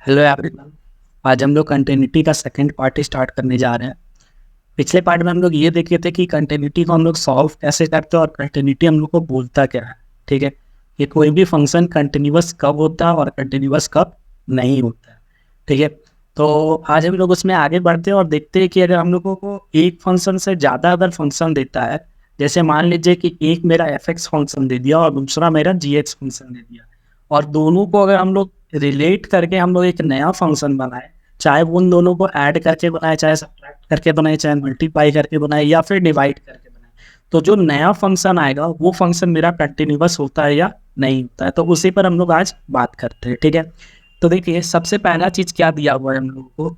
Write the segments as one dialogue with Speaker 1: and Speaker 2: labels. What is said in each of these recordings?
Speaker 1: Hello everyone. आज हम लोग कंटिन्यूटी का सेकंड पार्ट स्टार्ट करने जा रहे हैं। पिछले पार्ट में हम लोग ये देखे थे कि कंटिन्यूटी को हम लोग सॉल्व कैसे करते हैं और कंटिन्यूटी हम लोग को बोलता क्या है। ठीक है, कि कोई भी फंक्शन कंटिन्यूअस कब होता है और कंटिन्यूअस कब नहीं होता है। ठीक है, तो आज हम लोग उसमें आगे बढ़ते हैं और देखते हैं कि अगर हम लोगों को एक फंक्शन से ज़्यादा अगर फंक्शन देता है, जैसे मान लीजिए कि एक मेरा एफ एक्स फंक्शन दे दिया और दूसरा मेरा जी एक्स फंक्शन दे दिया, और दोनों को अगर हम लोग रिलेट करके हम लोग एक नया फंक्शन बनाए, चाहे उन दोनों को ऐड करके बनाए, चाहे सब्ट्रैक्ट करके बनाए, चाहे मल्टीप्लाई करके बनाए या फिर डिवाइड करके बनाए, तो जो नया फंक्शन आएगा वो फंक्शन मेरा कंटिन्यूअस होता है या नहीं होता है। तो उसी पर हम लोग आज बात करते हैं। ठीक है, तो देखिए सबसे पहला चीज क्या दिया हुआ है हम लोगों को,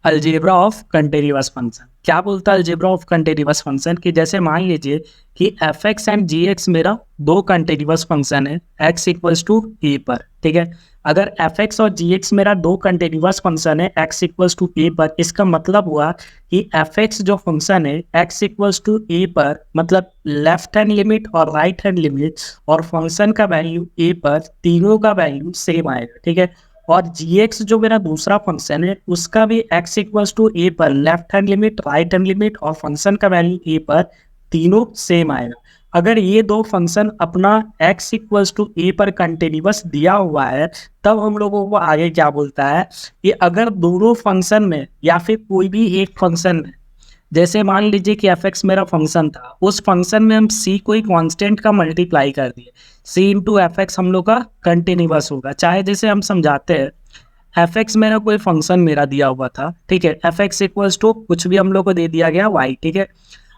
Speaker 1: अलजेब्रा ऑफ कंटिन्यूअस फंक्शन। क्या बोलता है अलजेब्रा ऑफ कंटिन्यूअस फंक्शन? कि जैसे मान लीजिए कि f x and g x मेरा दो कंटिन्यूअस फंक्शन है एक्स इक्वल्स टू ए पर। ठीक है, अगर एफ एक्स और जी एक्स मेरा दो कंटिन्यूअस फंक्शन है एक्स इक्वल्स टू ए पर, इसका मतलब हुआ कि एफ एक्स जो फंक्शन है एक्स इक्वल्स टू ए पर, मतलब लेफ्ट हैंड लिमिट और राइट हैंड लिमिट और फंक्शन का वैल्यू ए पर, तीनों का वैल्यू सेम आएगा। ठीक है, और जी एक्स जो मेरा दूसरा फंक्शन है उसका भी एक्स इक्वल्स टू ए पर left hand limit, right hand limit और फंक्शन का वैल्यू ए पर, तीनों सेम आएगा। अगर ये दो फंक्शन अपना x इक्वल्स टू ए पर कंटिन्यूअस दिया हुआ है, तब हम लोगों को आगे क्या बोलता है कि अगर दोनों फंक्शन में या फिर कोई भी एक फंक्शन में, जैसे मान लीजिए कि एफ एक्स मेरा फंक्शन था, उस फंक्शन में हम सी कोई कांस्टेंट का मल्टीप्लाई कर दिए, सी इंटू एफ एक्स हम लोग का कंटिन्यूअस होगा। चाहे जैसे हम समझाते हैं, एफ एक्स मेरा कोई फंक्शन मेरा दिया हुआ था, ठीक है, एफ एक्स इक्वल्स टू कुछ भी हम लोग को दे दिया गया वाई। ठीक है,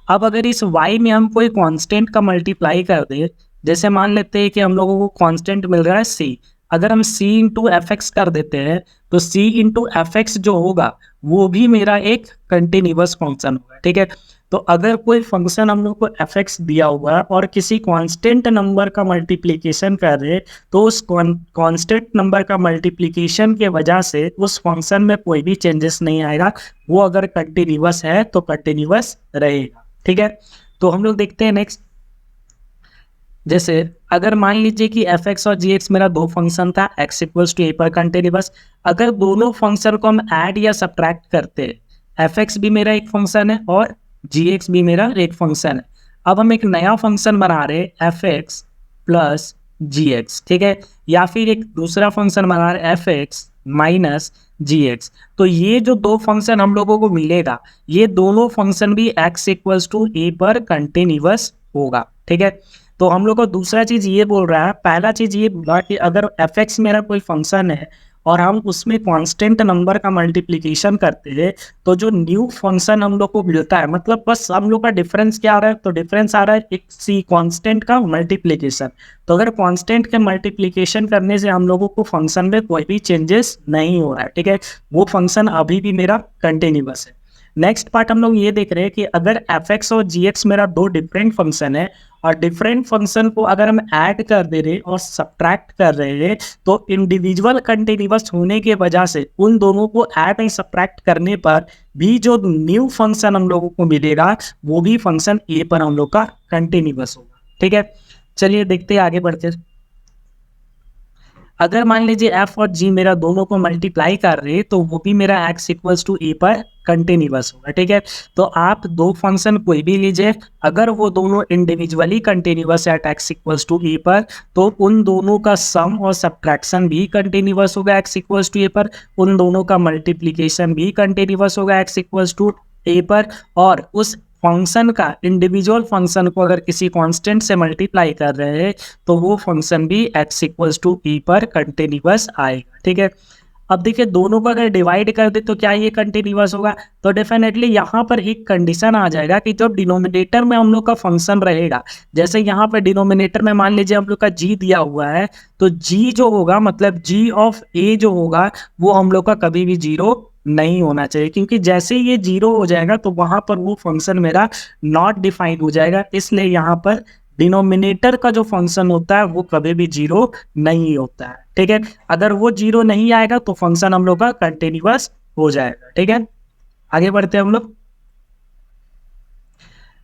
Speaker 1: अब अगर इस y में हम कोई कांस्टेंट का मल्टीप्लाई कर दें, जैसे मान लेते हैं कि हम लोगों को कांस्टेंट मिल रहा है c, अगर हम c इंटू एफ एक्स कर देते हैं तो c इंटू एफ एक्स जो होगा वो भी मेरा एक कंटिन्यूअस फंक्शन होगा। ठीक है, तो अगर कोई फंक्शन हम लोग को एफ एक्स दिया हुआ है और किसी कांस्टेंट नंबर का मल्टीप्लिकेशन कर रहे, तो उस कांस्टेंट नंबर का मल्टीप्लिकेशन के वजह से उस फंक्शन में कोई भी चेंजेस नहीं आएगा, वो अगर कंटिन्यूअस है तो कंटिन्यूअस रहेगा। ठीक है, तो हम लोग देखते हैं नेक्स्ट। जैसे अगर मान लीजिए कि एफ एक्स और जी एक्स मेरा दो फंक्शन था एक्स इक्वल्स टू ए पर कंटिन्यूअस, अगर दोनों फंक्शन को हम ऐड या सब्ट्रैक्ट करते हैं, एफ एक्स भी मेरा एक फंक्शन है और जी एक्स भी मेरा एक फंक्शन है, अब हम एक नया फंक्शन बना रहे एफ एक्स प्लस जी एक्स। ठीक है, या फिर एक दूसरा फंक्शन बना रहे एफ एक्स माइनस जी एक्स, तो ये जो दो फंक्शन हम लोगों को मिलेगा, ये दोनों फंक्शन भी एक्स इक्वल्स टू ए पर कंटिन्यूअस होगा। ठीक है, तो हम लोग को दूसरा चीज ये बोल रहा है, पहला चीज ये बोला कि अगर एफ एक्स मेरा कोई फंक्शन है और हम उसमें कांस्टेंट नंबर का मल्टीप्लिकेशन करते हैं, तो जो न्यू फंक्शन हम लोग को मिलता है, मतलब बस हम लोग का डिफरेंस क्या आ रहा है, तो डिफरेंस आ रहा है एक सी कांस्टेंट का मल्टीप्लिकेशन। तो अगर कांस्टेंट के मल्टीप्लिकेशन करने से हम लोगों को फंक्शन में कोई भी चेंजेस नहीं हो रहा है, ठीक है, वो फंक्शन अभी भी मेरा कंटिन्यूअस है। नेक्स्ट पार्ट हम लोग ये देख रहे हैं कि अगर एफ एक्स और जी एक्स मेरा दो डिफरेंट फंक्शन है और डिफरेंट फंक्शन को अगर हम ऐड कर दे रहे और सब्ट्रैक्ट कर रहे हैं, तो इंडिविजुअल कंटिन्यूअस होने के वजह से उन दोनों को ऐड एंड सब्ट्रैक्ट करने पर भी जो न्यू फंक्शन हम लोगों को मिलेगा वो भी फंक्शन ए पर हम लोग का कंटिन्यूअस होगा। ठीक है, चलिए देखते हैं, आगे बढ़ते हैं। अगर मान लीजिए एफ और जी मेरा दोनों को मल्टीप्लाई कर रहे हैं, तो वो भी मेरा एक्स इक्वल्स टू ए पर कंटिन्यूअस होगा। ठीक है, तो आप दो फंक्शन कोई भी लीजिए, अगर वो दोनों इंडिविजुअली कंटिन्यूअस है एक्स इक्वल्स टू ए पर, तो उन दोनों का सम और सब्ट्रैक्शन भी कंटिन्यूअस होगा एक्स इक्वल्स टू ए पर, उन दोनों का मल्टीप्लीकेशन भी कंटिन्यूअस होगा एक्स इक्वल्स टू ए पर, और उस फंक्शन का इंडिविजुअल फंक्शन को अगर किसी कांस्टेंट से मल्टीप्लाई कर रहे हैं, तो वो फंक्शन भी x इक्वल्स टू ई पर कंटिन्यूअस आएगा। ठीक है, अब देखिए दोनों को अगर डिवाइड कर दे तो क्या ये कंटिन्यूअस होगा? तो डेफिनेटली यहाँ पर एक कंडीशन आ जाएगा कि जो डिनोमिनेटर में हम लोग का फंक्शन रहेगा, जैसे यहाँ पर डिनोमिनेटर में मान लीजिए हम लोग का g दिया हुआ है, तो g जो होगा मतलब g ऑफ a जो होगा वो हम लोग का कभी भी जीरो नहीं होना चाहिए, क्योंकि जैसे ये जीरो हो जाएगा तो वहां पर वो फंक्शन मेरा नॉट डिफाइन हो जाएगा। इसलिए यहाँ पर डिनोमिनेटर का जो फंक्शन होता है वो कभी भी जीरो नहीं होता है। ठीक है, अगर वो जीरो नहीं आएगा तो फंक्शन हम लोग का कंटिन्यूअस हो जाएगा। ठीक है, आगे बढ़ते हैं हम लोग।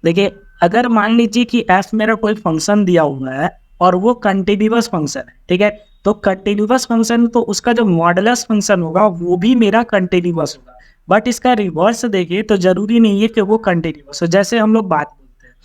Speaker 1: देखिए अगर मान लीजिए कि एफ मेरा कोई फंक्शन दिया हुआ है और वो कंटिन्यूअस फंक्शन है, ठीक है। तो कंटिन्यूअस फंक्शन तो उसका जो मॉडुलस फंक्शन होगा वो भी मेरा कंटिन्यूअस होगा, बट इसका रिवर्स देखिए तो जरूरी नहीं है कि वो कंटिन्यूअस हो। जैसे हम लोग बात बोलते हैं,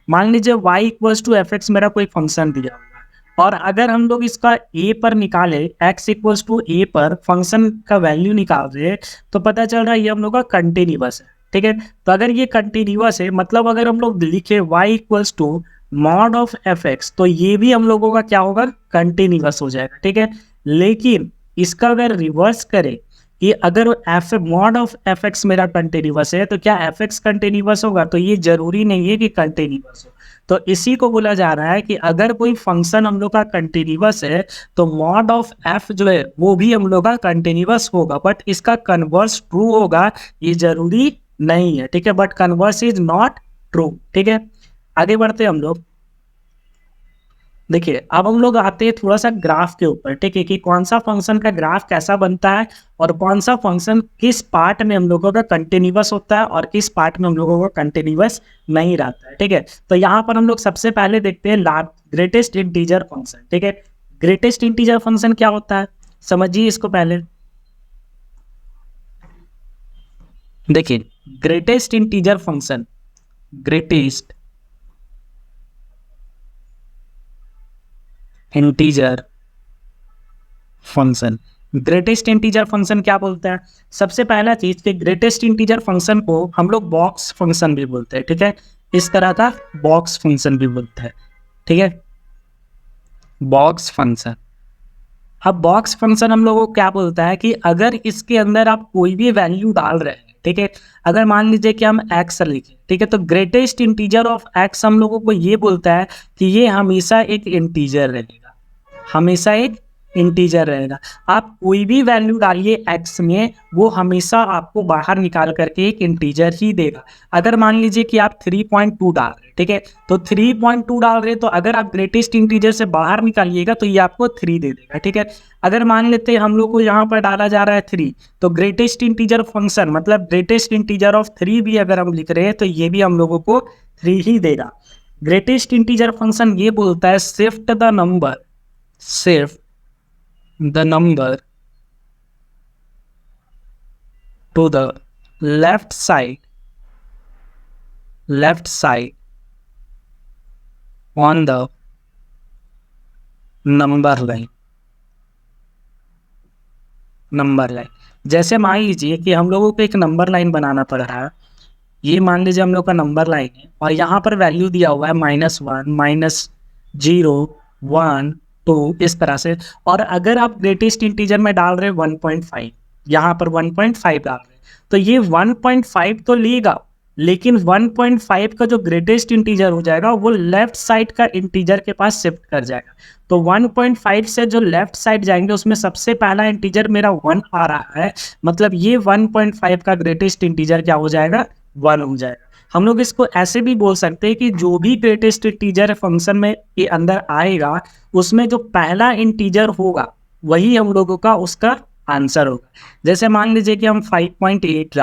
Speaker 1: मान लीजिए y equals to f x मेरा कोई फंक्शन दिया हुआ है, और अगर हम लोग इसका a पर निकाले, x इक्वल्स टू a पर फंक्शन का वैल्यू निकाल रहे, तो पता चल रहा है ये हम लोग का कंटिन्यूअस है, ठीक है। तो अगर ये कंटिन्यूअस है, मतलब अगर हम लोग लिखे y equals to mod of f x, तो ये भी हम लोगों का क्या होगा, कंटिन्यूअस हो जाएगा, ठीक है। लेकिन इसका अगर रिवर्स करें कि अगर F mod of f x मेरा कंटिन्यूअस है, तो क्या एफ एक्स कंटिन्यूअस होगा, तो ये जरूरी नहीं है कि कंटिन्यूअस हो। तो इसी को बोला जा रहा है कि अगर कोई फंक्शन हम लोग का कंटिन्यूअस है, तो मॉड ऑफ एफ जो है वो भी हम लोग का कंटिन्यूअस होगा, बट इसका कन्वर्स ट्रू होगा ये जरूरी नहीं है, ठीक है। But converse is not true, ठीक है। आगे बढ़ते हम लोग। देखिए अब हम लोग आते हैं थोड़ा सा ग्राफ के ऊपर, ठीक है, कि कौन सा फंक्शन का ग्राफ कैसा बनता है और कौन सा फंक्शन किस पार्ट में हम लोगों का कंटिन्यूअस होता है और किस पार्ट में हम लोगों का कंटिन्यूअस नहीं रहता है, ठीक है। तो यहाँ पर हम लोग सबसे पहले देखते हैं ग्रेटेस्ट इंटीजर फंक्शन, ठीक है। ग्रेटेस्ट इंटीजर फंक्शन क्या होता है, समझिए इसको पहले। देखिए greatest integer function, greatest integer function, greatest integer function क्या बोलता है, सबसे पहला चीज कि ग्रेटेस्ट इंटीजर फंक्शन को हम लोग बॉक्स फंक्शन भी बोलते हैं, ठीक है। इस तरह का बॉक्स फंक्शन भी बोलते हैं, ठीक है, बॉक्स फंक्शन। अब बॉक्स फंक्शन हम लोगों को क्या बोलता है कि अगर इसके अंदर आप कोई भी वैल्यू डाल रहे हैं, ठीक है, अगर मान लीजिए कि हम x लिखें, ठीक है, तो ग्रेटेस्ट इंटीजर ऑफ x हम लोगों को ये बोलता है कि ये हमेशा एक इंटीजर रहेगा, हमेशा एक इंटीजर रहेगा। आप कोई भी वैल्यू डालिए x में, वो हमेशा आपको बाहर निकाल करके एक इंटीजर ही देगा। अगर मान लीजिए कि आप 3.2 डाल रहे हैं, ठीक है, तो 3.2 डाल रहे हैं, तो अगर आप ग्रेटेस्ट इंटीजर से बाहर निकालिएगा तो ये आपको 3 दे देगा, ठीक है। अगर मान लेते हैं हम लोग को यहाँ पर डाला जा रहा है 3, तो ग्रेटेस्ट इंटीजर फंक्शन मतलब ग्रेटेस्ट इंटीजर ऑफ 3 भी अगर हम लिख रहे हैं तो ये भी हम लोगों को 3 ही देगा। ग्रेटेस्ट इंटीजर फंक्शन ये बोलता है shift the number, shift the number to the left side on the number line। Number line, जैसे मान लीजिए कि हम लोगों को एक नंबर लाइन बनाना पड़ रहा है, ये मान लीजिए हम लोग का नंबर लाइन है और यहाँ पर वैल्यू दिया हुआ है -1 -0 1 2 इस तरह से। और अगर आप ग्रेटेस्ट इंटीजर में डाल रहे हैं 1.5, यहाँ पर 1.5 डाल रहे हैं, तो ये 1.5 तो लेगा, लेकिन 1.5 का जो ग्रेटेस्ट इंटीजर हो जाएगा वो लेफ्ट साइड का इंटीजर के पास शिफ्ट कर जाएगा। तो 1.5 से जो लेफ्ट साइड जाएंगे उसमें सबसे पहला इंटीजर मेरा 1 आ रहा है, मतलब ये 1.5 का ग्रेटेस्ट इंटीजर क्या हो जाएगा, 1 हो जाएगा। हम लोग इसको ऐसे भी बोल सकते हैं कि जो भी ग्रेटेस्ट इंटीजर फंक्शन में के अंदर आएगा उसमें जो पहला इंटीजर होगा वही हम लोगों का उसका आंसर होगा। जैसे मान लीजिए कि हम 5.8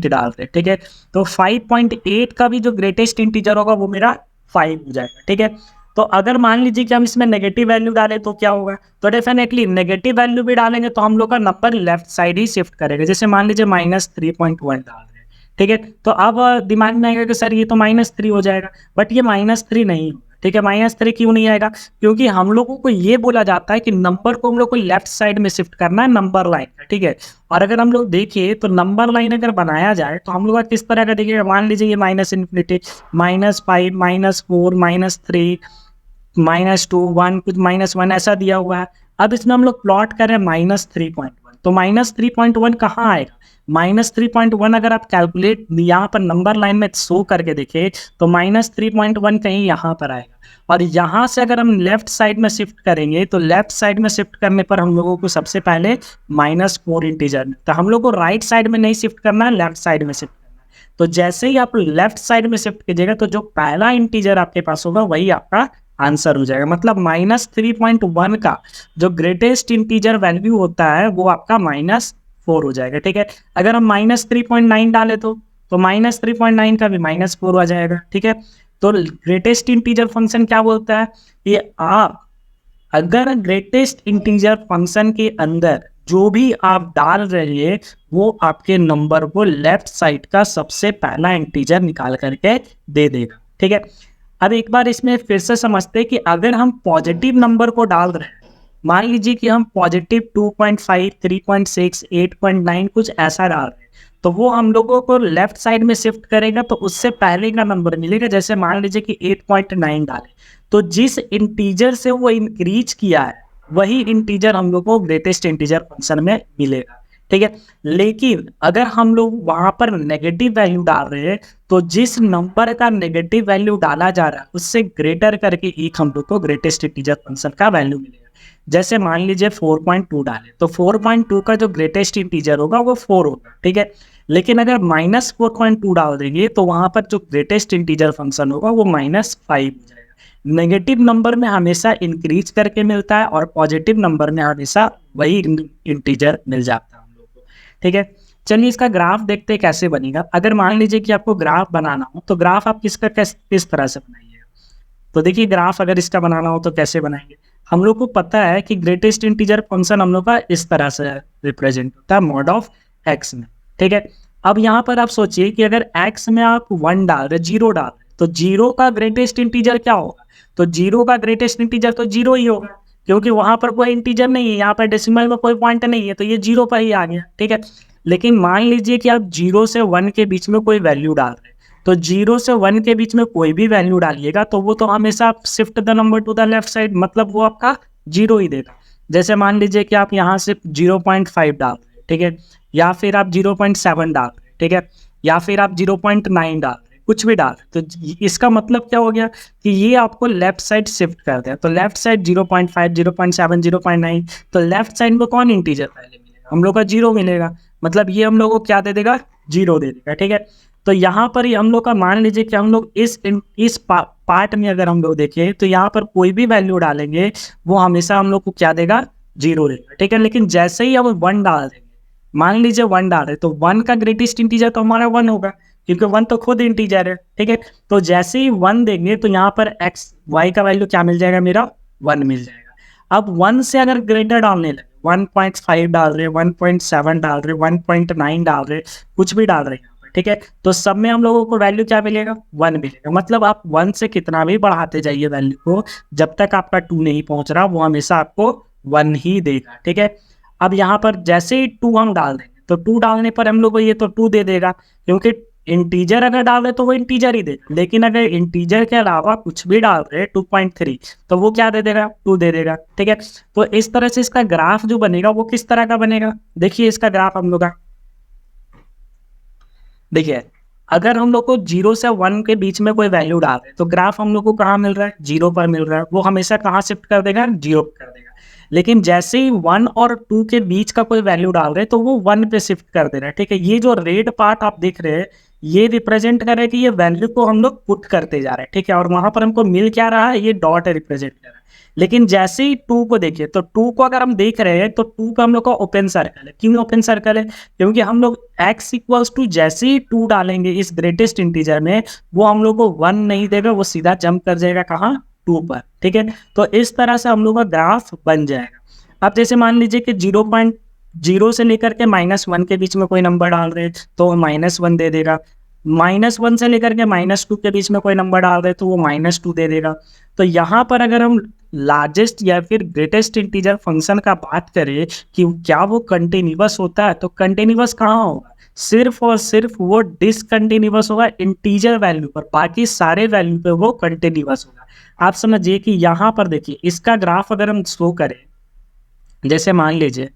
Speaker 1: डाल रहे, ठीक है, तो 5.8 का भी जो ग्रेटेस्ट इंटीजर होगा वो मेरा 5 हो जाएगा, ठीक है। तो अगर मान लीजिए कि हम इसमें नेगेटिव वैल्यू डालें तो क्या होगा, तो डेफिनेटली नेगेटिव वैल्यू भी डालेंगे तो हम लोग का नंबर लेफ्ट साइड ही शिफ्ट करेगा। जैसे मान लीजिए -3.1 डाल रहे हैं, ठीक है, तो अब दिमाग में आएगा कि सर ये तो -3 हो जाएगा, बट ये -3 नहीं होगा, ठीक है। -3 क्यों नहीं आएगा, क्योंकि हम लोगों को ये बोला जाता है कि नंबर को हम लोग को लेफ्ट साइड में शिफ्ट करना है नंबर लाइन का, ठीक है। और अगर हम लोग देखिए तो नंबर लाइन अगर बनाया जाए तो हम लोग का किस तरह का देखिएगा, मान लीजिए ये -∞, -5 -4 -3 -2 1 कुछ -1 ऐसा दिया हुआ है। अब इसमें हम लोग प्लॉट कर रहे हैं -3.1, तो -3.1 कहाँ आएगा, -3.1 अगर आप कैलकुलेट यहाँ पर नंबर लाइन में शो करके देखें तो -3.1 कहीं यहाँ पर आएगा। और यहाँ से अगर हम लेफ्ट साइड में शिफ्ट करेंगे तो लेफ्ट साइड में शिफ्ट करने पर हम लोगों को सबसे पहले -4 इंटीजर मिलता है। हम लोग को राइट साइड में नहीं शिफ्ट करना है, लेफ्ट साइड में शिफ्ट करना है। तो जैसे ही आप लेफ्ट साइड में शिफ्ट कीजिएगा तो जो पहला इंटीजर आपके पास होगा वही आपका आंसर हो जाएगा। मतलब -3.1 का जो ग्रेटेस्ट इंटीजर वैल्यू होता है वो आपका -4 हो जाएगा, ठीक है। अगर हम -3.9 डालें तो -3.9 का भी -4 आ जाएगा, ठीक है। तो ग्रेटेस्ट इंटीजर फंक्शन क्या बोलता है कि आप अगर ग्रेटेस्ट इंटीजर फंक्शन के अंदर जो भी आप डाल रहे हैं वो आपके नंबर को लेफ्ट साइड का सबसे पहला इंटीजर निकाल करके दे देगा, ठीक है। अब एक बार इसमें फिर से समझते हैं कि अगर हम पॉजिटिव नंबर को डाल रहे हैं, मान लीजिए कि हम पॉजिटिव 2.5, 3.6, 8.9 कुछ ऐसा डाल रहे हैं, तो वो हम लोगों को लेफ्ट साइड में शिफ्ट करेगा तो उससे पहले का नंबर मिलेगा। जैसे मान लीजिए कि 8.9 डाले, तो जिस इंटीजर से वो इंक्रीज किया है वही इंटीजर हम लोग को ग्रेटेस्ट इंटीजर फंक्शन में मिलेगा, ठीक है। लेकिन अगर हम लोग वहां पर नेगेटिव वैल्यू डाल रहे हैं तो जिस नंबर का नेगेटिव वैल्यू डाला जा रहा है उससे ग्रेटर करके एक हम लोग को ग्रेटेस्ट इंटीजर फंक्शन का वैल्यू मिलेगा। जैसे मान लीजिए 4.2 डाले तो 4.2 का जो ग्रेटेस्ट इंटीजर होगा वो 4 होगा, ठीक है। लेकिन अगर -4.2 डाल देंगे तो वहां पर जो ग्रेटेस्ट इंटीजर फंक्शन होगा वो -5 हो जाएगा। नेगेटिव नंबर में हमेशा इंक्रीज करके मिलता है और पॉजिटिव नंबर में हमेशा वही इंटीजर मिल जाता है हम लोग को, ठीक है। चलिए इसका ग्राफ देखते हैं कैसे बनेगा। अगर मान लीजिए कि आपको ग्राफ बनाना हो तो ग्राफ आप किस तरह से बनाइएगा। तो देखिए ग्राफ अगर इसका बनाना हो तो कैसे बनाएंगे। हम लोग को पता है कि ग्रेटेस्ट इंटीजर फंक्शन हम लोग का इस तरह से रिप्रेजेंट होता है मॉड ऑफ एक्स में, ठीक है। अब यहाँ पर आप सोचिए कि अगर एक्स में आप 1 डाल रहे, 0 डाल रहे, तो 0 का ग्रेटेस्ट इंटीजर क्या होगा। तो 0 का ग्रेटेस्ट इंटीजर तो 0 ही होगा, क्योंकि वहां पर कोई इंटीजर नहीं है, यहाँ पर डेसिमल में कोई पॉइंट नहीं है, तो ये 0 पर ही आ गया, ठीक है। लेकिन मान लीजिए कि आप 0 से 1 के बीच में कोई वैल्यू डाल रहे हैं, तो 0 से 1 के बीच में कोई भी वैल्यू डालिएगा तो वो तो हमेशा आप shift the number two the left side, मतलब वो आपका 0 ही देगा। जैसे मान लीजिए कि आप यहाँ से 0.5 डाल रहे हैं, ठीक है, या फिर आप 0.7 डाल रहे हैं, ठीक है, या फिर आप 0.9 डाल रहे हैं, कुछ भी डाल रहे, तो इसका मतलब क्या हो गया कि ये आपको लेफ्ट साइड शिफ्ट कर दिया। तो लेफ्ट साइड 0.5, 0.7, 0.9, तो लेफ्ट साइड में कौन इंटीजर पहले मिलेगा, हम लोग का 0 मिलेगा, मतलब ये हम लोग को क्या दे देगा, 0 दे देगा, ठीक है। तो यहाँ पर ही हम लोग का मान लीजिए कि हम लोग इस पार्ट में अगर हम लोग देखें तो यहाँ पर कोई भी वैल्यू डालेंगे वो हमेशा हम लोग को क्या देगा, 0 देगा, ठीक है। लेकिन जैसे ही हम 1 डाल देंगे, मान लीजिए 1 डाल रहे तो 1 का ग्रेटेस्ट इंटीजर तो हमारा 1 होगा, क्योंकि 1 तो खुद इंटीजर है, ठीक है। तो जैसे ही 1 देंगे तो यहाँ पर एक्स वाई का वैल्यू क्या मिल जाएगा, मेरा 1 मिल जाएगा। अब 1 से अगर ग्रेटर डालने लगे, 1.5 डाल रहे, 1.7 डाल रहे, 1.9 डाल रहे, कुछ भी डाल रहे हैं, ठीक है, तो सब में हम लोगों को वैल्यू क्या मिलेगा, 1 मिलेगा। मतलब आप 1 से कितना भी बढ़ाते जाइए वैल्यू को, जब तक आपका 2 नहीं पहुंच रहा वो हमेशा आपको 1 ही देगा, ठीक है। अब यहाँ पर जैसे ही 2 हम डाल देंगे तो 2 डालने पर हम लोग को ये तो 2 दे देगा, क्योंकि इंटीजर अगर डाल रहे तो वो इंटीजर ही देगा। लेकिन अगर इंटीजर के अलावा कुछ भी डाल रहे 2.3 तो वो क्या दे देगा, 2 दे देगा, ठीक है। तो इस तरह से इसका ग्राफ जो बनेगा वो किस तरह का बनेगा, देखिए इसका ग्राफ हम लोग का, देखिए अगर हम लोग को 0 से 1 के बीच में कोई वैल्यू डाल रहे तो ग्राफ हम लोग को कहाँ मिल रहा है, 0 पर मिल रहा है, वो हमेशा कहाँ शिफ्ट कर देगा, 0 कर देगा। लेकिन जैसे ही 1 और 2 के बीच का कोई वैल्यू डाल रहे तो वो 1 पे शिफ्ट कर दे रहा है, ठीक है। ये जो रेड पार्ट आप देख रहे हैं ये रिप्रेजेंट कर रहा है कि ये वैल्यू को हम लोग पुट करते जा रहे हैं, ठीक है। और वहां पर हमको मिल क्या रहा है, ये डॉट रिप्रेजेंट कर रहा है। लेकिन जैसे ही 2 को देखिए तो 2 को अगर हम देख रहे हैं तो 2 का हम लोग का ओपन सर्कल है। क्यों ओपन सर्कल है, क्योंकि हम लोग x इक्वल्स टू जैसे ही 2 डालेंगे इस ग्रेटेस्ट इंटीजर में वो हम लोग को 1 नहीं देगा, वो सीधा जंप कर जाएगा कहाँ, 2 पर, ठीक है। तो इस तरह से हम लोग का ग्राफ बन जाएगा। अब जैसे मान लीजिए कि 0.0 से लेकर के -1 के बीच में कोई नंबर डाल रहे तो -1 दे देगा, -1 से लेकर के -2 के बीच में कोई नंबर डाल रहे तो वो -2 दे देगा। तो यहाँ पर अगर हम लार्जेस्ट या फिर ग्रेटेस्ट इंटीजर फंक्शन का बात करें कि क्या वो कंटिन्यूअस होता है, तो कंटिन्यूअस कहाँ होगा, सिर्फ और सिर्फ वो डिसकंटिन्यूअस होगा इंटीजर वैल्यू पर, बाकी सारे वैल्यू पे वो कंटिन्यूअस होगा। आप समझिए कि यहाँ पर देखिए इसका ग्राफ अगर हम शो करें, जैसे मान लीजिए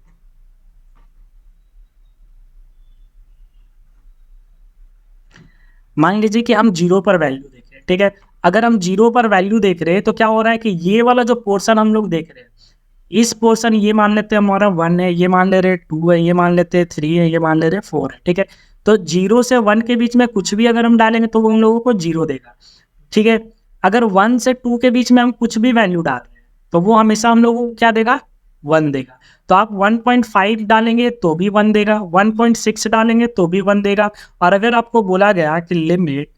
Speaker 1: कि हम 0 पर वैल्यू देख रहे हैं, ठीक है। अगर हम 0 पर वैल्यू देख रहे हैं तो क्या हो रहा है कि ये वाला जो पोर्शन हम लोग देख रहे हैं, इस पोर्शन ये मान लेते हैं हमारा 1 है, ये मान ले रहे 2 है, ये मान लेते हैं 3 है, ये मान ले रहे 4 है, ठीक है। तो 0 से 1 के बीच में कुछ भी अगर हम डालेंगे तो वो हम लोगों को 0 देगा, ठीक है। अगर 1 से 2 के बीच में हम कुछ भी वैल्यू डाल रहे हैं तो वो हमेशा हम लोगों को क्या देगा, 1 देगा। तो आप 1.5 डालेंगे तो भी 1 देगा, 1.6 डालेंगे तो भी 1 देगा। और अगर आपको बोला गया कि लिमिट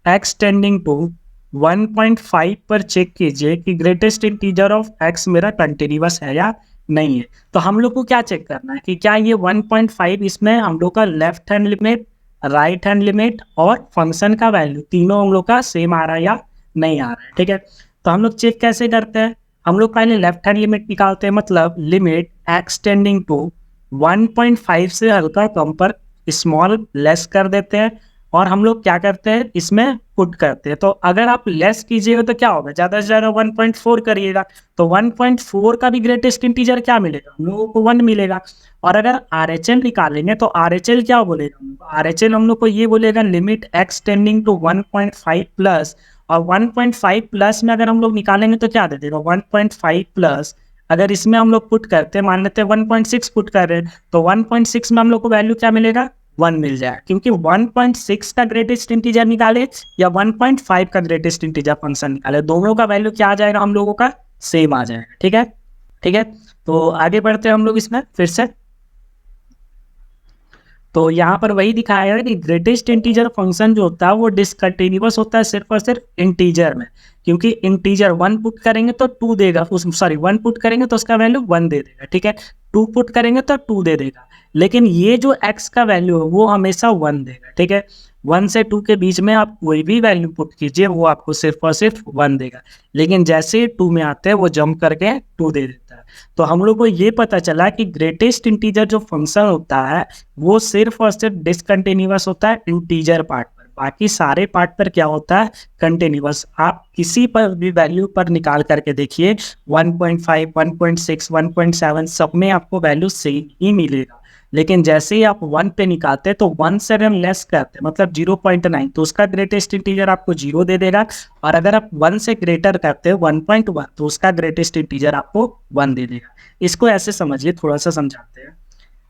Speaker 1: x टेंडिंग टू 1.5 पर चेक कीजिए कि ग्रेटेस्ट इंटीजर ऑफ x मेरा कंटिन्यूअस है या नहीं है। तो हम लोग को क्या चेक करना है कि क्या ये 1.5 इसमें हम लोग का left hand limit, right hand limit और फंक्शन का वैल्यू तीनों हम लोग का सेम आ रहा है या नहीं आ रहा है। ठीक है, तो हम लोग चेक कैसे करते हैं, हम लोग पहले लेफ्ट हैंड लिमिट निकालते हैं, मतलब लिमिट x टेंडिंग टू 1.5 से हल्का कम पर स्मॉल लेस कर देते हैं और हम लोग क्या करते हैं इसमें पुट करते हैं। तो अगर आप लेस कीजिएगा तो क्या होगा, ज़्यादा से ज़्यादा 1.4 करिएगा तो 1.4 का भी ग्रेटेस्ट इंटीजर क्या मिलेगा, हम लोगों को 1 मिलेगा। और अगर RHL निकालेंगे तो RHL क्या बोलेगा, RHL हम लोग को ये बोलेगा limit x tending to 1.5 plus, और 1.5 प्लस में अगर हम लोग निकालेंगे तो क्या दे देगा 1.5 प्लस। अगर इसमें हम लोग पुट करते हैं, मान लेते हैं 1.6 पुट कर रहे हैं, तो 1.6 में हम लोग को वैल्यू क्या मिलेगा 1 मिल जाए, क्योंकि 1.6 का ग्रेटेस्ट इंटीजर निकाले या 1.5 का ग्रेटेस्ट इंटीजर फंक्शन निकाले, दोनों का वैल्यू क्या आ जाएगा हम लोगों का सेम आ जाएगा। ठीक है, ठीक है, तो आगे बढ़ते हैं हम लोग इसमें फिर से। तो यहाँ पर वही दिखाया है कि ग्रेटेस्ट इंटीजर फंक्शन जो होता है वो डिसकंटिन्यूअस होता है सिर्फ और सिर्फ इंटीजर में, क्योंकि इंटीजर 1 पुट करेंगे तो 2 देगा, उस 1 पुट करेंगे तो उसका वैल्यू 1 दे देगा। ठीक है, 2 पुट करेंगे तो 2 दे देगा, लेकिन ये जो x का वैल्यू है वो हमेशा 1 देगा। ठीक है, 1 से 2 के बीच में आप कोई भी वैल्यू पुट कीजिए वो आपको सिर्फ और सिर्फ 1 देगा, लेकिन जैसे ही 2 में आते हैं वो जंप करके 2 दे देता है। तो हम लोग को ये पता चला कि ग्रेटेस्ट इंटीजर जो फंक्शन होता है वो सिर्फ और सिर्फ डिसकंटिन्यूअस होता है इंटीजर पार्ट पर, बाकी सारे पार्ट पर क्या होता है कंटिन्यूअस। आप किसी पर भी वैल्यू पर निकाल करके देखिए 1.5, 1.6, 1.7 सब में आपको वैल्यू सेम ही मिलेगा, लेकिन जैसे ही आप 1 पे निकालते हैं तो 1 से अगर लेस करते हैं मतलब 0.9 तो उसका ग्रेटेस्ट इंटीजर आपको 0 दे देगा, और अगर आप 1 से ग्रेटर करते हैं 1.1 तो उसका ग्रेटेस्ट इंटीजर आपको 1 दे देगा। इसको ऐसे समझिए, थोड़ा सा समझाते हैं।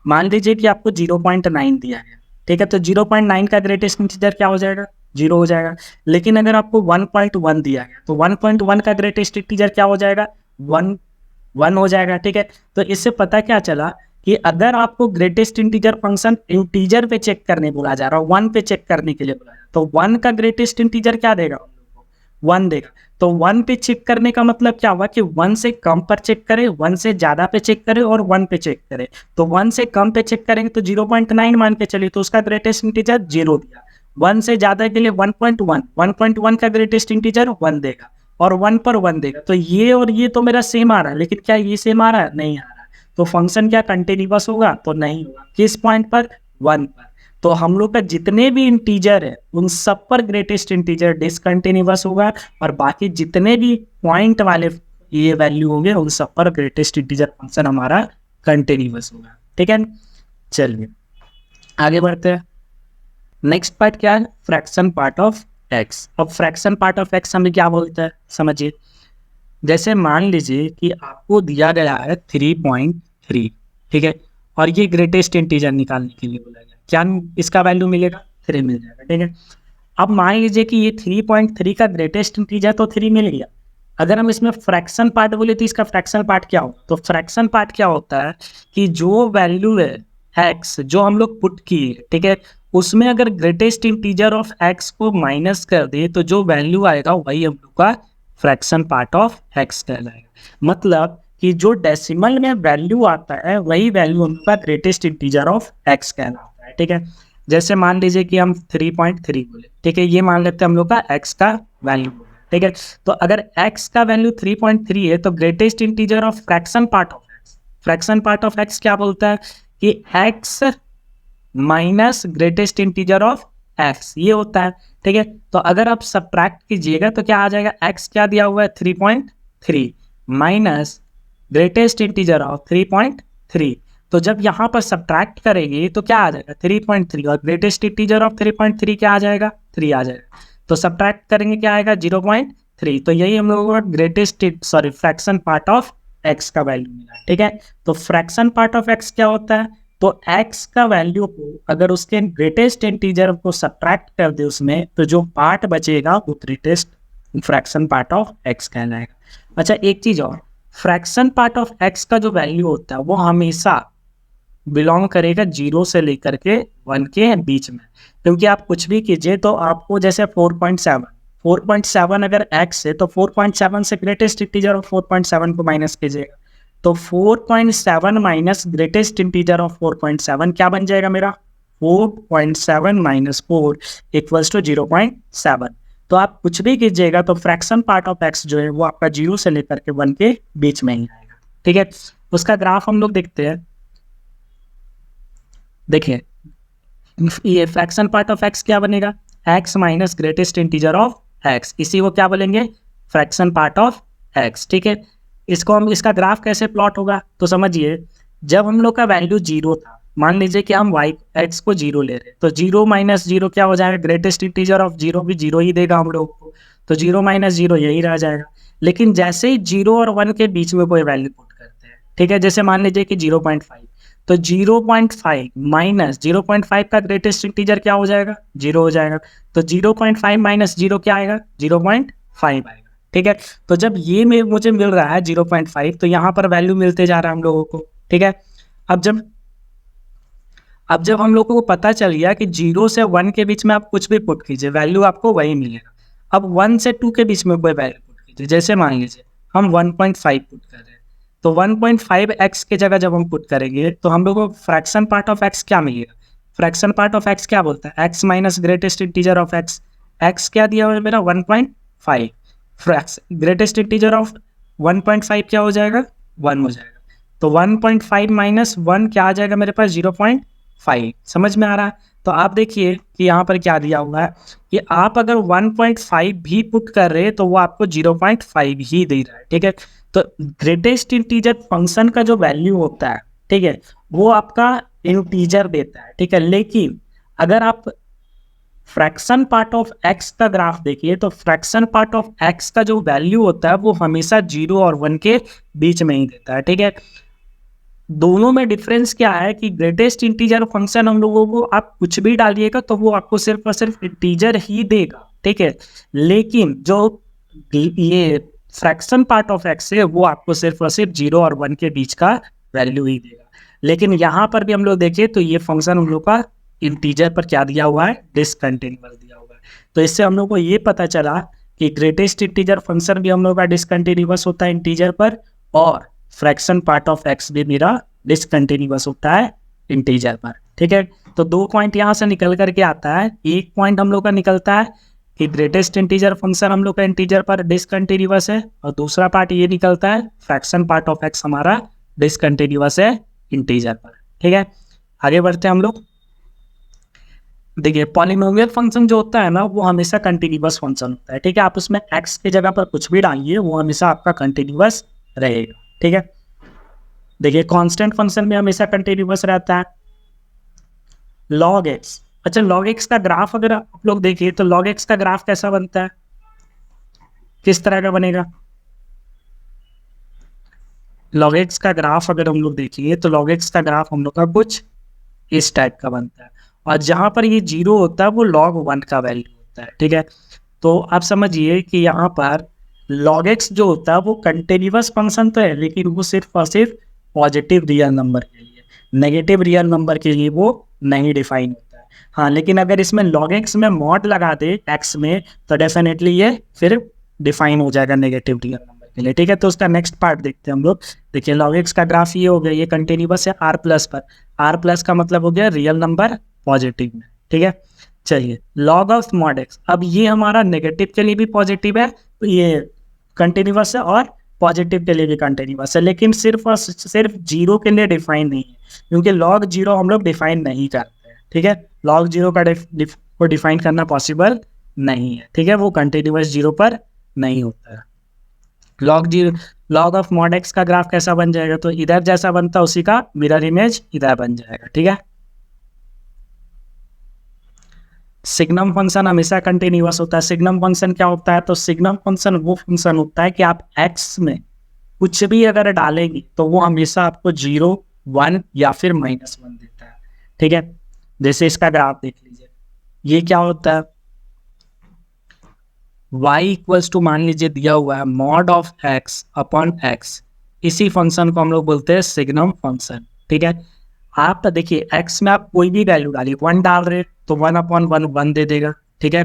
Speaker 1: मान लीजिए कि आपको 0.9 दिया गया, ठीक है, तो 0.9 का ग्रेटेस्ट इंटीजर क्या हो जाएगा 0 हो जाएगा, लेकिन अगर आपको 1.1 दिया गया तो 1.1 का ग्रेटेस्ट इंटीजर क्या हो जाएगा 1 हो जाएगा। ठीक है, तो इससे पता क्या चला कि अगर आपको ग्रेटेस्ट इंटीजर फंक्शन इंटीजर पे चेक करने बोला जा रहा है, 1 पे चेक करने के लिए बोला जा रहा है, तो 1 का ग्रेटेस्ट इंटीजर क्या देगा हम लोग को 1 देगा। तो 1 पे चेक करने का मतलब क्या हुआ कि 1 से कम पर चेक करे, 1 से ज्यादा पे चेक करे और 1 पे चेक करे। तो 1 से कम पे चेक करेंगे तो 0.9 मान के चलिए तो उसका ग्रेटेस्ट इंटीजर 0 दिया। 1 से ज्यादा के लिए 1.1 का ग्रेटेस्ट इंटीजर 1 देगा और 1 पर 1 देगा। तो ये और ये तो मेरा सेम आ रहा है, लेकिन क्या ये सेम आ रहा है, नहीं आ रहा है। तो फंक्शन क्या कंटिन्यूअस होगा, तो नहीं होगा। किस पॉइंट पर 1 पर। तो हम लोग का जितने भी इंटीजर है उन सब पर ग्रेटेस्ट इंटीजर डिसकंटिन्यूअस होगा, और बाकी जितने भी पॉइंट वाले ये वैल्यू होंगे उन सब पर ग्रेटेस्ट इंटीजर फंक्शन हमारा कंटिन्यूअस होगा। ठीक है, चलिए आगे बढ़ते हैं। नेक्स्ट पार्ट क्या है, फ्रैक्शन पार्ट ऑफ एक्स। अब फ्रैक्शन पार्ट ऑफ एक्स हमें क्या बोलते हैं समझिए। जैसे मान लीजिए कि आपको दिया गया है 3.3, ठीक है, और ये ग्रेटेस्ट इंटीजर निकालने के लिए बोला गया, क्या इसका वैल्यू मिलेगा 3 मिल जाएगा। ठीक है, अब मान लीजिए कि ये 3.3 का ग्रेटेस्ट इंटीजर तो 3 मिल गया। अगर हम इसमें फ्रैक्शन पार्ट बोले तो इसका फ्रैक्शन पार्ट क्या होगा, तो फ्रैक्शन पार्ट क्या होता है कि जो वैल्यू है एक्स जो हम लोग पुट किए, ठीक है, उसमें अगर ग्रेटेस्ट इंटीजर ऑफ एक्स को माइनस कर दे तो जो वैल्यू आएगा वही हम लोग का फ्रैक्शन पार्ट ऑफ एक्स कहलाएगा। मतलब कि जो डेसिमल में वैल्यू आता है वही वैल्यू उनका ग्रेटेस्ट इंटीजर ऑफ एक्स कहलाता है। ठीक है, जैसे मान लीजिए कि हम 3.3 बोले, ठीक है, ये मान लेते हैं हम लोग का एक्स का वैल्यू। ठीक है, तो अगर एक्स का वैल्यू 3.3 है तो greatest integer of fraction part of x, fraction part of x क्या बोलता है कि x minus greatest integer of x, ये होता है। ठीक है, तो अगर आप सब्ट्रैक्ट कीजिएगा तो क्या आ जाएगा, एक्स क्या दिया हुआ है 3.3 माइनस ग्रेटेस्ट इंटीजर ऑफ 3.3। तो जब यहाँ पर सब्ट्रैक्ट करेंगे तो क्या आ जाएगा 3.3, और ग्रेटेस्ट इंटीजर ऑफ 3.3 क्या आ जाएगा 3 आ जाएगा। तो सब्ट्रैक्ट करेंगे क्या आएगा 0.3। तो यही हम लोगों को greatest fraction part of x का वैल्यू मिला। ठीक है, तो फ्रैक्शन पार्ट ऑफ एक्स क्या होता है, तो x का वैल्यू को अगर उसके ग्रेटेस्ट इंटीजर को सब्ट्रैक्ट कर दे उसमें तो जो पार्ट बचेगा वो greatest fraction part of x कहलाएगा। अच्छा एक चीज और, फ्रैक्शन पार्ट ऑफ x का जो वैल्यू होता है वो हमेशा बिलोंग करेगा 0 से लेकर के 1 के बीच में, क्योंकि आप कुछ भी कीजिए तो आपको जैसे 4.7 4.7 अगर x है तो 4.7 से ग्रेटेस्ट इंटीजर ऑफ 4.7 को माइनस कीजिएगा, तो 4.7 माइनस ग्रेटेस्ट इंटीजर ऑफ 4.7 क्या बन जाएगा मेरा, 4.7 माइनस 4 इक्वल्स टू 0.7। तो आप कुछ भी कीजिएगा तो फ्रैक्शन पार्ट ऑफ x जो है वो आपका 0 से लेकर के 1 के बीच में ही आएगा। ठीक है, उसका ग्राफ हम लोग देखते हैं। देखिए ये फ्रैक्शन पार्ट ऑफ x क्या बनेगा, x minus greatest integer of x, इसी को क्या बोलेंगे, फ्रैक्शन पार्ट ऑफ x। ठीक है, इसको हम, इसका ग्राफ कैसे प्लॉट होगा, तो समझिए जब हम लोग का वैल्यू 0 था, मान लीजिए कि हम x को 0 ले रहे हैं, तो 0 माइनस 0 क्या हो जाएगा, ग्रेटेस्ट इंटीजर ऑफ 0 भी 0 ही देगा हम लोग को, तो 0 माइनस 0 यही रह जाएगा। लेकिन जैसे ही 0 और 1 के बीच में कोई वैल्यू पुट करते हैं, ठीक है, जैसे मान लीजिए कि 0.5, तो 0.5 माइनस 0.5 का ग्रेटेस्ट इंटीजर क्या हो जाएगा, 0 हो जाएगा, तो 0.5 माइनस 0 क्या आएगा, 0.5 आएगा। ठीक है, तो जब ये मुझे मिल रहा है 0.5, तो यहाँ पर वैल्यू मिलते जा रहा है हम लोगों को। ठीक है, अब जब हम लोगों को पता चल गया कि 0 से 1 के बीच में आप कुछ भी पुट कीजिए, वैल्यू आपको वही मिलेगा। अब 1 से 2 के बीच में कोई वैल्यू पुट कीजिए, जैसे मान लीजिए हम 1.5 पुट कर रहे हैं, तो 1.5 x की जगह जब हम पुट करेंगे तो हम लोग को फ्रैक्शन पार्ट ऑफ x क्या मिलेगा, फ्रैक्शन पार्ट ऑफ x क्या बोलता है, x minus greatest integer of x, x क्या दिया हुआ है मेरा 1.5, फ्रैक्शन ग्रेटेस्ट इंटीजर ऑफ 1.5 क्या हो जाएगा, 1 हो जाएगा, तो 1.5 माइनस 1 क्या आ जाएगा मेरे पास, 0.5। समझ में आ रहा है, तो आप देखिए कि यहाँ पर क्या दिया हुआ है कि आप अगर 1.5 भी पुट कर रहे हैं तो वो आपको 0.5 ही दे रहा है। ठीक है, तो ग्रेटेस्ट इंटीजर फंक्शन का जो वैल्यू होता है, ठीक है, वो आपका इंटीजर देता है। ठीक है, लेकिन अगर आप फ्रैक्शन पार्ट ऑफ x का ग्राफ देखिए तो फ्रैक्शन पार्ट ऑफ x का जो वैल्यू होता है वो हमेशा 0 और 1 के बीच में ही देता है। ठीक है, दोनों में डिफरेंस क्या है कि ग्रेटेस्ट इंटीजर फंक्शन हम लोगों को आप कुछ भी डालिएगा तो वो आपको सिर्फ और सिर्फ इंटीजर ही देगा। ठीक है, लेकिन जो ये फ्रैक्शन पार्ट ऑफ x है वो आपको सिर्फ और सिर्फ 0 और 1 के बीच का वैल्यू ही देगा। लेकिन यहाँ पर भी हम लोग देखिए तो ये फंक्शन हम लोग का इंटीजर पर क्या दिया हुआ है, डिसकंटिन्यूअस दिया हुआ है। तो इससे हम लोग को ये पता चला कि ग्रेटेस्ट इंटीजर फंक्शन भी हम लोग का डिसकंटिन्यूअस होता है इंटीजर पर, और फ्रैक्शन पार्ट ऑफ x भी मेरा डिसकंटिन्यूअस होता है इंटीजर पर। ठीक है, तो 2 पॉइंट यहाँ से निकल करके आता है। एक पॉइंट हम लोग का निकलता है कि ग्रेटेस्ट इंटीजर फंक्शन हम लोग का इंटीजर पर डिसकंटिन्यूअस है, और दूसरा पार्ट ये निकलता है फ्रैक्शन पार्ट ऑफ x हमारा डिसकंटिन्यूअस है इंटीजर पर। ठीक है, आगे बढ़ते हैं हम लोग। देखिए पॉलिनोमियल फंक्शन जो होता है ना वो हमेशा कंटिन्यूअस फंक्शन होता है। ठीक है, आप उसमें x की जगह पर कुछ भी डालिए वो हमेशा आपका कंटिन्यूअस रहेगा। ठीक है, देखिए कांस्टेंट फंक्शन में हमेशा कंटिन्यूअस रहता है log x। अच्छा, log x का ग्राफ अगर आप लोग देखिए तो log x का ग्राफ कैसा बनता है, किस तरह का बनेगा, log x का ग्राफ अगर हम लोग देखिए तो log x का ग्राफ हम लोग का कुछ इस टाइप का बनता है, और जहां पर ये 0 होता है वो log 1 का वैल्यू होता है। ठीक है, तो आप समझिए कि यहाँ पर log x जो होता है वो कंटिन्यूअस फंक्शन तो है, लेकिन वो सिर्फ और सिर्फ पॉजिटिव रियल नंबर के लिए, नेगेटिव रियल नंबर के लिए वो नहीं डिफाइन होता है। हाँ, लेकिन अगर इसमें log x में मॉड लगा दे x में तो डेफिनेटली ये फिर डिफाइन हो जाएगा नेगेटिव रियल नंबर के लिए। ठीक है, तो उसका नेक्स्ट पार्ट देखते हैं हम लोग। देखिए log x का ग्राफ ये हो गया, ये कंटिन्यूअस है r प्लस पर, r प्लस का मतलब हो गया रियल नंबर पॉजिटिव में। ठीक है, चलिए log ऑफ mod x, अब ये हमारा नेगेटिव के लिए भी पॉजिटिव है, तो ये कंटिन्यूअस है, और पॉजिटिव के लिए भी कंटिन्यूअस है, लेकिन सिर्फ और सिर्फ 0 के लिए डिफाइन नहीं है, क्योंकि log 0 हम लोग डिफाइन नहीं करते हैं। ठीक है, log 0 का को डिफाइन करना पॉसिबल नहीं है। ठीक है, वो कंटिन्यूअस 0 पर नहीं होता है। log ऑफ mod x का ग्राफ कैसा बन जाएगा, तो इधर जैसा बनता है उसी का मिरर इमेज इधर बन जाएगा। ठीक है, सिग्नम फंक्शन हमेशा कंटिन्यूअस होता है। सिग्नम फंक्शन क्या होता है, तो सिग्नम फंक्शन वो फंक्शन होता है कि आप x में कुछ भी अगर डालेंगे तो वो हमेशा आपको 0, 1 या फिर -1 देता है। ठीक है, जैसे इसका ग्राफ देख लीजिए, ये क्या होता है, y इक्वल्स टू मान लीजिए दिया हुआ है mod of x upon x, इसी फंक्शन को हम लोग बोलते हैं सिग्नम फंक्शन। ठीक है, आप देखिए x में आप कोई भी वैल्यू डालिए, 1 डाल रहे तो 1/1 1 दे देगा। ठीक है,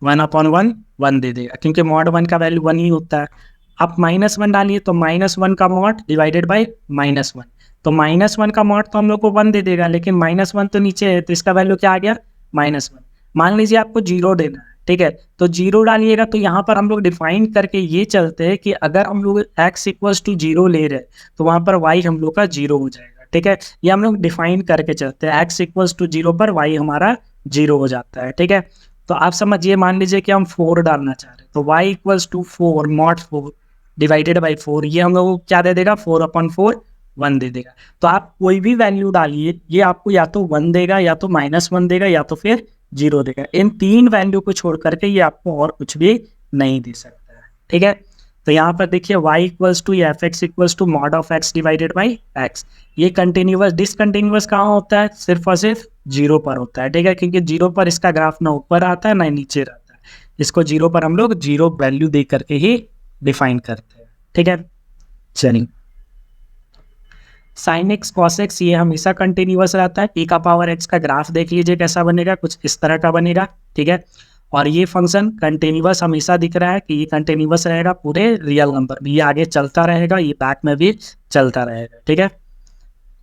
Speaker 1: 1/1 1 दे देगा, क्योंकि मॉड 1 का वैल्यू 1 ही होता है। आप -1 डालिए तो -1 का मॉड डिवाइडेड बाई -1, तो -1 का मॉड तो हम लोग को 1 दे देगा, लेकिन -1 तो नीचे है, तो इसका वैल्यू क्या आ गया, -1। मान लीजिए आपको 0 देना है, ठीक है, तो 0 डालिएगा, तो यहाँ पर हम लोग डिफाइन करके ये चलते हैं कि अगर हम लोग x इक्वल्स टू 0 ले रहे हैं तो वहाँ पर y हम लोग का 0 हो जाएगा, ठीक है। ये हम लोग डिफाइन करके चलते हैं, x इक्वल्स टू 0 पर y हमारा 0 हो जाता है, ठीक है। तो आप समझिए, मान लीजिए कि हम 4 डालना चाह रहे हैं, तो y equals to 4 mod 4 divided by 4, ये हम लोग को क्या दे देगा, 4/4 1 दे देगा। तो आप कोई भी वैल्यू डालिए, ये आपको या तो 1 देगा, या तो -1 देगा, या तो फिर 0 देगा। इन 3 वैल्यू को छोड़ करके ये आपको और कुछ भी नहीं दे सकता है, ठीक है। तो यहाँ पर देखिए y इक्वल्स टू या f x equals to mod of x divided by x, ये कंटिन्यूअस डिसकंटिन्यूअस कहाँ होता है, सिर्फ और सिर्फ 0 पर होता है, ठीक है, क्योंकि 0 पर इसका ग्राफ ना ऊपर आता है ना नीचे रहता है, इसको 0 पर हम लोग 0 वैल्यू दे करके ही डिफाइन करते हैं, ठीक है। चलिए, साइन एक्स कॉस एक्स ये हमेशा कंटिन्यूअस रहता है। e का पावर x का ग्राफ देख लीजिए कैसा बनेगा, कुछ इस तरह का बनेगा, ठीक है। और ये फंक्शन कंटिन्यूअस हमेशा दिख रहा है कि ये कंटिन्यूअस रहेगा पूरे रियल नंबर में, ये आगे चलता रहेगा, ये बैक में भी चलता रहेगा, ठीक है।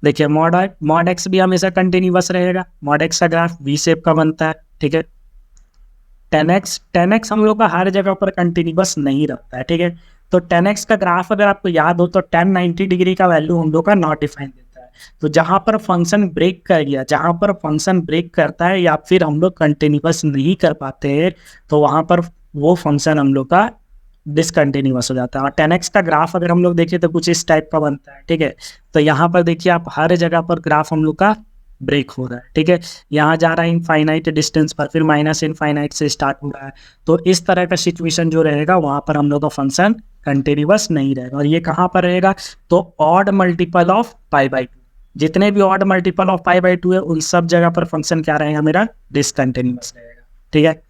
Speaker 1: देखिए मॉड एक्स भी हमेशा कंटिन्यूअस रहेगा, मॉड एक्स का ग्राफ वी शेप का बनता है, ठीक है। 10x हम लोग का हर जगह पर कंटिन्यूअस नहीं रहता है, ठीक है। तो 10x का ग्राफ अगर आपको याद हो तो 1090 डिग्री का वैल्यू हम लोग का नॉट डिफाइन देता है। तो जहां पर फंक्शन ब्रेक कर गया, जहां पर फंक्शन ब्रेक करता है या फिर हम लोग कंटिन्यूअस नहीं कर पाते हैं, तो वहां पर वो फंक्शन हम लोग का डिसकंटिन्यूअस हो जाता है। और 10x का ग्राफ अगर हम लोग देखें तो कुछ इस टाइप का बनता है, ठीक है। तो यहाँ पर देखिए आप हर जगह पर ग्राफ हम लोग का ब्रेक हो रहा है, ठीक है। यहाँ जा रहा है इनफाइनाइट डिस्टेंस पर, फिर माइनस इनफाइनाइट से स्टार्ट हो रहा है। तो इस तरह का सिचुएशन जो रहेगा वहां पर हम लोग का फंक्शन कंटिन्यूअस नहीं रहेगा। और ये कहाँ पर रहेगा, तो ऑड मल्टीपल ऑफ π/2, जितने भी ऑड मल्टीपल ऑफ π/2 है उन सब जगह पर फंक्शन क्या रहेगा, मेरा डिसकंटिन्यूअस रहेगा, ठीक है।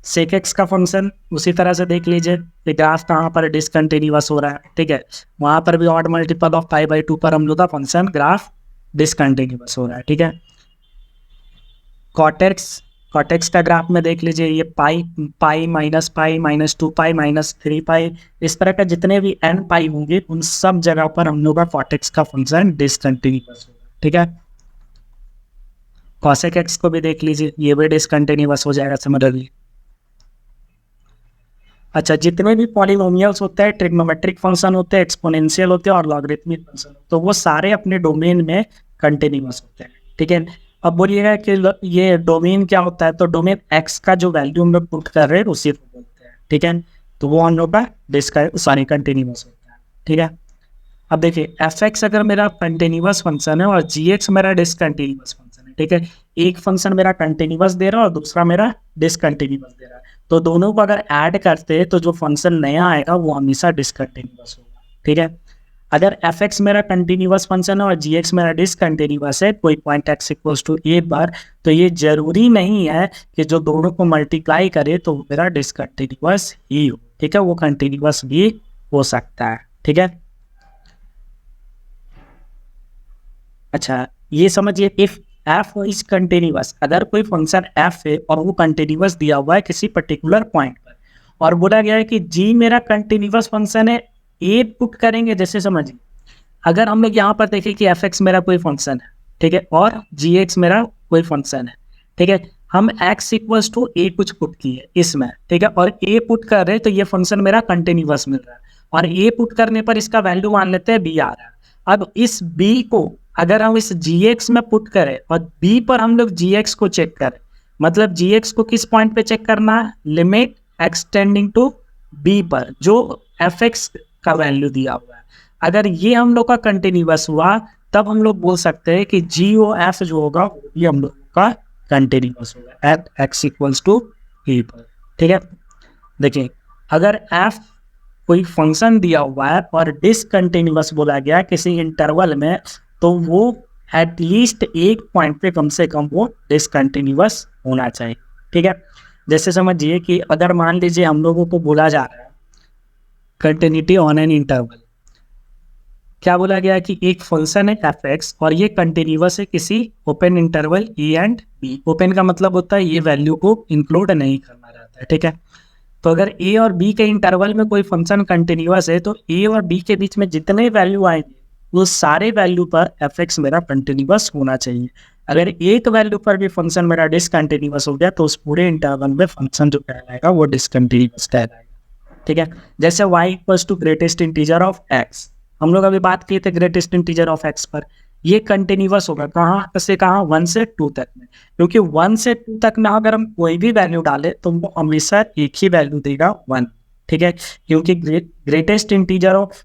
Speaker 1: सेक एक्स का फंक्शन उसी तरह से देख लीजिए, ग्राफ कहाँ पर डिसकंटिन्यूअस हो रहा है, ठीक है। वहां पर भी ऑड मल्टीपल ऑफ π/2 पर हम लोग का फंक्शन ग्राफ डिसकंटिन्यूअस हो रहा है, ठीक है। कॉटेक्स का ग्राफ में देख लीजिए, ये पाई -2π -3π, इस तरह का जितने भी n पाई होंगे उन सब जगह पर हम लोग का कॉटेक्स का फंक्शन डिसकंटिन्यूअस होगा, ठीक है। कॉसेक एक्स को भी देख लीजिए, ये भी डिसकंटिन्यूअस हो जाएगा सिमिलरली। अच्छा, जितने भी पॉलिनोमियल्स होते हैं, ट्रिग्नोमेट्रिक फंक्शन होते हैं, एक्सपोनेंशियल होते हैं और लॉगरिथमिक फंक्शन, तो वो सारे अपने डोमेन में कंटिन्यूअस होते हैं, ठीक है। अब बोलिएगा कि ये डोमेन क्या होता है, तो डोमेन एक्स का जो वैल्यू हम लोग पुट कर रहे हैं उसी को बोलते हैं, ठीक है। तो वो हम लोग का कंटिन्यूअस होता है, ठीक है। अब देखिए एफ एक्स अगर मेरा कंटिन्यूअस फंक्शन है और जी एक्स मेरा डिसकंटिन्यूअस फंक्शन है, ठीक है। एक फंक्शन मेरा कंटिन्यूअस दे रहा है और दूसरा मेरा डिसकंटिन्यूअस दे रहा है, तो दोनों को अगर ऐड करते हैं तो जो फंक्शन नया आएगा वो हमेशा डिसकंटिन्यूअस होगा, ठीक है। अगर एफ एक्स मेरा कंटिन्यूअस फंक्शन है और जी एक्स मेरा डिसकंटिन्यूअस है कोई point x equals to a पर, तो ये जरूरी नहीं है कि जो दोनों को मल्टीप्लाई करे तो मेरा डिसकंटिन्यूअस ही हो, ठीक है। वो कंटिन्यूअस भी हो सकता है, ठीक है। अच्छा, ये समझिए, इफ एफ इज कंटिन्यूअस, अगर कोई फंक्शन एफ है और वो कंटिन्यूअस दिया हुआ है किसी पर्टिकुलर पॉइंट पर, और बोला गया है कि जी मेरा कंटिन्यूअस फंक्शन है, ए पुट करेंगे, जैसे समझिए अगर हम लोग यहाँ पर देखें कि एफ एक्स मेरा कोई फंक्शन है, ठीक है, और जी एक्स मेरा कोई फंक्शन है, ठीक है। हम एक्स इक्वल्स टू ए कुछ पुट किए इसमें, ठीक है, और ए पुट कर रहे हैं तो ये फंक्शन मेरा कंटिन्यूअस मिल रहा है, और ए पुट करने पर इसका वैल्यू मान लेते हैं बी आ रहा है। अब इस बी को अगर हम इस जी एक्स में पुट करें और बी पर हम लोग जी एक्स को चेक करें, मतलब जी एक्स को किस पॉइंट पे चेक करना है, लिमिट एक्सटेंडिंग टू बी पर, जो एफ एक्स का वैल्यू दिया हुआ है। अगर ये हम लोग का कंटिन्यूअस हुआ तब हम लोग बोल सकते हैं कि जी ओ एफ जो होगा ये हम लोग का कंटिन्यूअस होगा eight x equals to a पर, ठीक है। देखिए अगर एफ कोई फंक्शन दिया हुआ है और डिसकंटिन्यूअस बोला गया किसी इंटरवल में, तो वो एटलीस्ट एक पॉइंट पे कम से कम वो डिसकंटिन्यूअस होना चाहिए, ठीक है। जैसे समझिए कि अगर मान लीजिए हम लोगों को बोला जा रहा है कंटिन्यूटी ऑन एन इंटरवल, क्या बोला गया कि एक फंक्शन है एफ एक्स और ये कंटिन्यूअस है किसी open interval a and b. Open का मतलब होता है ये वैल्यू को इंक्लूड नहीं करना रहता होता है, ठीक है। तो अगर ए और बी के इंटरवल में कोई फंक्शन कंटिन्यूअस है तो ए और बी के बीच में जितने वैल्यू आएंगे वो सारे वैल्यू पर एफ एक्स मेरा कंटिन्यूअस होना चाहिए। अगर एक वैल्यू पर भी फंक्शन मेरा डिसकंटिन्यूअस हो गया तो उस पूरे इंटरवल में फंक्शन जो कहलाएगा वो डिसकंटिन्यूअस कहलाएगा, ठीक है। जैसे y equals to greatest integer of x, हम लोग अभी बात किए थे ग्रेटेस्ट इंटीजर ऑफ x पर, ये कंटिन्यूअस होगा कहाँ से कहाँ, 1 से 2 तक में, क्योंकि 1 से 2 तक में अगर हम कोई भी वैल्यू डालें तो वो हमेशा एक ही वैल्यू देगा 1, ठीक है। क्योंकि ग्रेटेस्ट इंटीजर ऑफ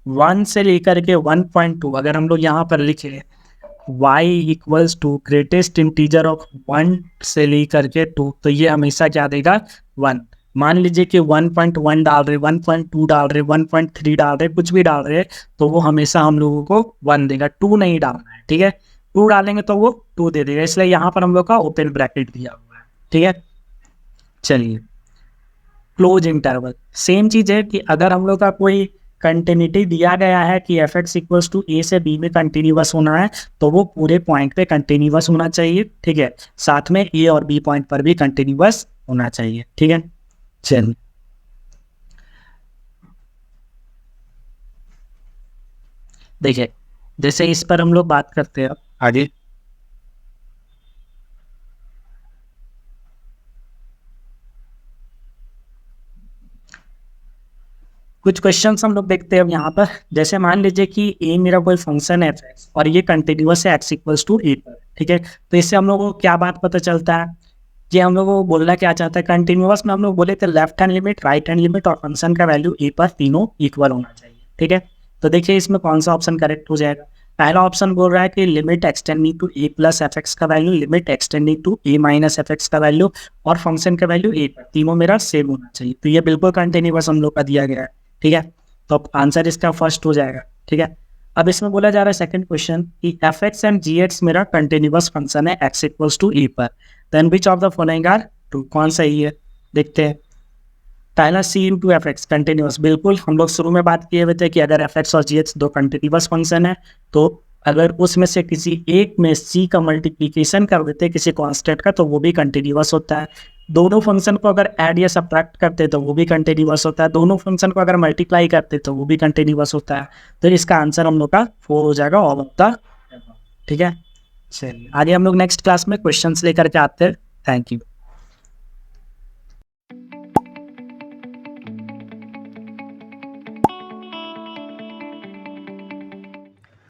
Speaker 1: 1 से लेकर के 1.2 अगर हम लोग यहाँ पर लिखे y equals to greatest integer of 1 से लेकर के 2, तो ये हमेशा क्या देगा 1। मान लीजिए कि 1.1 डाल रहे, 1.2 डाल रहे, 1.3 डाल रहे, कुछ भी डाल रहे, तो वो हमेशा हम लोगों को 1 देगा, 2 नहीं डालना है, ठीक है। 2 डालेंगे तो वो 2 दे देगा, इसलिए यहाँ पर हम लोग का ओपन ब्रैकेट दिया हुआ है, ठीक है। चलिए क्लोज इंटरवल, सेम चीज है कि अगर हम लोग का कोई कंटिन्यूटी दिया गया है कि एफ एक्स इक्वल्स टू ए से बी में कंटिन्यूअस होना है तो वो पूरे पॉइंट पे कंटिन्यूअस होना चाहिए, ठीक है। साथ में ए और बी पॉइंट पर भी कंटिन्यूअस होना चाहिए, ठीक है। चलिए देखिए, जैसे इस पर हम लोग बात करते हैं आगे, कुछ क्वेश्चंस हम लोग देखते हैं अब यहाँ पर। जैसे मान लीजिए कि ए मेरा कोई फंक्शन है एफ और ये कंटिन्यूअस है एक्स इक्वल्स टू ए पर, ठीक है। तो इससे हम लोगों को क्या बात पता चलता है कि हम लोगों को बोलना क्या चाहता है, कंटिन्यूअस में हम लोग बोले थे left hand limit, right hand limit और फंक्शन का वैल्यू ए पर तीनों इक्वल होना चाहिए, ठीक है। तो देखिए इसमें कौन सा ऑप्शन करेक्ट हो जाएगा। पहला ऑप्शन बोल रहा है कि limit extending to A plus F X का value, limit extending to A minus F X का वैल्यू और फंक्शन का वैल्यू ए पर, तीनों मेरा सेम होना चाहिए। तो ये बिल्कुल कंटिन्यूअस हम लोग का दिया गया है, ठीक है। तो आंसर इसका फर्स्ट हो जाएगा, ठीक है। अब इसमें बोला जा रहा है सेकंड क्वेश्चन कि f x and g x मेरा कंटिन्यूअस फंक्शन है एक्स इक्वल्स टू ए पर, then which of the following are true, कौन सही है देखते हैं। पहला c into f x continuous, बिल्कुल हम लोग शुरू में बात किए हुए थे कि अगर एफ एक्स और जी एक्स दो कंटिन्यूअस फंक्शन है तो अगर उसमें से किसी एक में सी का मल्टीप्लीकेशन कर देते किसी कांस्टेंट का तो वो भी कंटिन्यूअस होता है। दोनों फंक्शन को अगर ऐड या सब्ट्रैक्ट करते तो वो भी कंटिन्यूअस होता है। दोनों फंक्शन को अगर मल्टीप्लाई करते तो वो भी कंटिन्यूअस होता है। तो इसका आंसर हम लोग का 4 हो जाएगा ऑल ऑफ द, ठीक है। चलिए आगे हम लोग नेक्स्ट क्लास में क्वेश्चंस लेकर के आते हैं। Thank you.